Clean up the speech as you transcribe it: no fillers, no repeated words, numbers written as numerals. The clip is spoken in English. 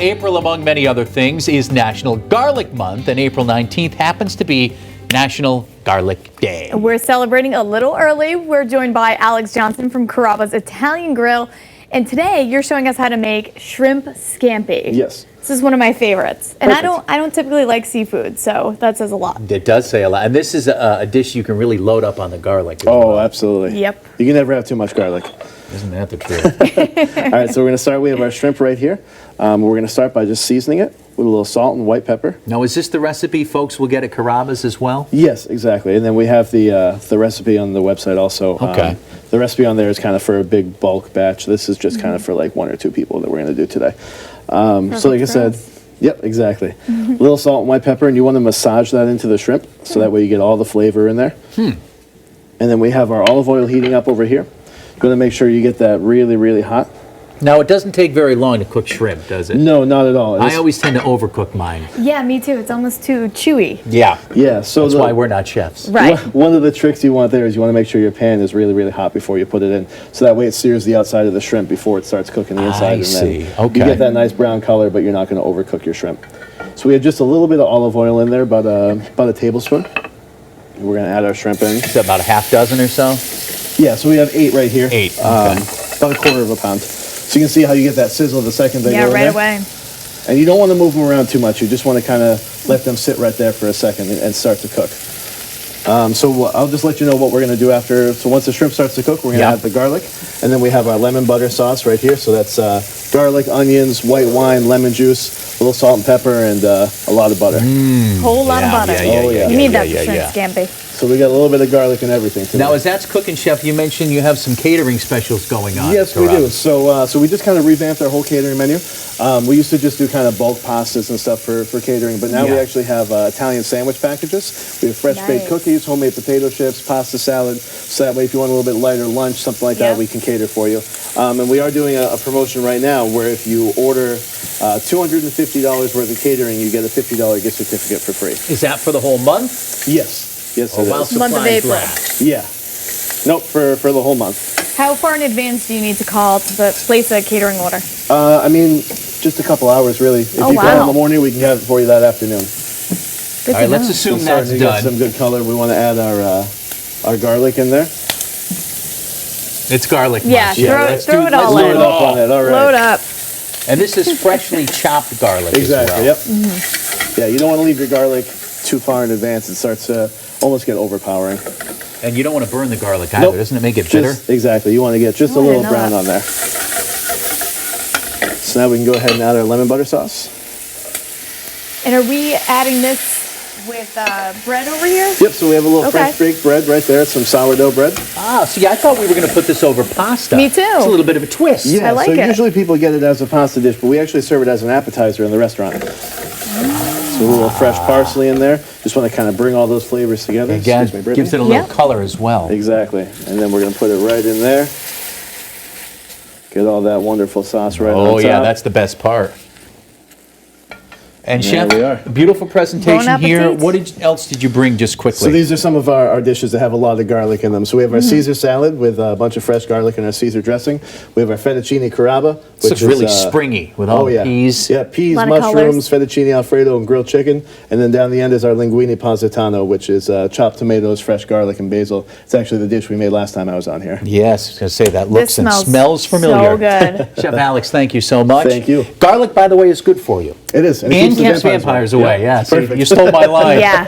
April, among many other things, is National Garlic Month, and April 19th happens to be National Garlic Day. We're celebrating a little early. We're joined by Alex Johnson from Carrabba's Italian Grill, and today you're showing us how to make shrimp scampi. Yes. This is one of my favorites, and Perfect. I don't typically like seafood, so that says a lot. It does say a lot, and this is a dish you can really load up on the garlic. Oh, absolutely. Yep. You can never have too much garlic. Isn't that the truth? All right, so we're going to start. We have our shrimp right here. We're going to start by just seasoning it with a little salt and white pepper. Now, is this the recipe folks will get at Carrabba's as well? Yes, exactly. And then we have the recipe on the website also. Okay. The recipe on there is kind of for a big bulk batch. This is just kind of for like 1 or 2 people that we're going to do today. So like I said, yep, exactly. A little salt and white pepper, and you want to massage that into the shrimp so that way you get all the flavor in there. And then we have our olive oil heating up over here. You're going to make sure you get that really, really hot. Now, it doesn't take very long to cook shrimp, does it? No, not at all. I always tend to overcook mine. Yeah, me too. It's almost too chewy. Yeah. Yeah, so That's why we're not chefs. Right. One of the tricks you want there is you want to make sure your pan is really, really hot before you put it in. So that way it sears the outside of the shrimp before it starts cooking the inside. I see. Okay. You get that nice brown color, but you're not going to overcook your shrimp. So we have just a little bit of olive oil in there, about a tablespoon. And we're going to add our shrimp in. Is that about a half dozen or so? Yeah, so we have 8 right here. 8, okay. About a quarter of a pound. So you can see how you get that sizzle the second they go in Yeah, right there. away. And you don't want to move them around too much. You just want to kind of let them sit right there for a second and start to cook. So I'll just let you know what we're going to do after. So once the shrimp starts to cook, we're going to add the garlic. And then we have our lemon butter sauce right here. So that's garlic, onions, white wine, lemon juice, a little salt and pepper, and a lot of butter. Whole lot of butter. You need that for shrimp scampi. So we got a little bit of garlic and everything today. Now, as that's cooking, Chef, you mentioned you have some catering specials going on. Yes, we do. So we just kind of revamped our whole catering menu. We used to just do kind of bulk pastas and stuff for catering, but now we actually have Italian sandwich packages. We have fresh baked cookies, homemade potato chips, pasta salad. So that way, if you want a little bit lighter lunch, something like that, we can cater for you. And we are doing a promotion right now where if you order $250 worth of catering, you get a $50 gift certificate for free. Is that for the whole month? Yes. Yes, it is. Month of April. Yeah. Nope, for the whole month. How far in advance do you need to call to place a catering order? I mean, just a couple hours, really. If you call in the morning, we can have it for you that afternoon. Good All right, let's assume that's done. Get some good color. We want to add our garlic in there. It's garlic. Yeah, throw it all in. Load up on it. All right. Load up. And this is freshly chopped garlic Exactly, as well. Yep. Yeah, you don't want to leave your garlic too far in advance. It starts to almost get overpowering. And you don't want to burn the garlic either. Doesn't it make it bitter? Exactly. You want to get just a little brown on there. So now we can go ahead and add our lemon butter sauce. And are we adding this with bread over here? Yep, so we have a little fresh baked bread right there, some sourdough bread. Ah, see, I thought we were going to put this over pasta. Me too. It's a little bit of a twist. Yeah, I like it. Usually people get it as a pasta dish, but we actually serve it as an appetizer in the restaurant. So a little fresh parsley in there. Just want to kind of bring all those flavors together. Again, gives it a little color as well. Exactly. And then we're going to put it right in there. Get all that wonderful sauce right on top. Oh, yeah, that's the best part. And Chef, there we are. Beautiful presentation here. What else did you bring just quickly? So these are some of our dishes that have a lot of garlic in them. So we have our Caesar salad with a bunch of fresh garlic and our Caesar dressing. We have our fettuccine Carrabba. This looks really springy with all the peas. Yeah, peas, mushrooms, fettuccine Alfredo, and grilled chicken. And then down the end is our linguine positano, which is chopped tomatoes, fresh garlic, and basil. It's actually the dish we made last time I was on here. Yes, I was going to say that looks and smells familiar. So good. Chef Alex, thank you so much. Thank you. Garlic, by the way, is good for you. It is. And keeps vampires away. Yeah, perfect. you stole my line. Yeah.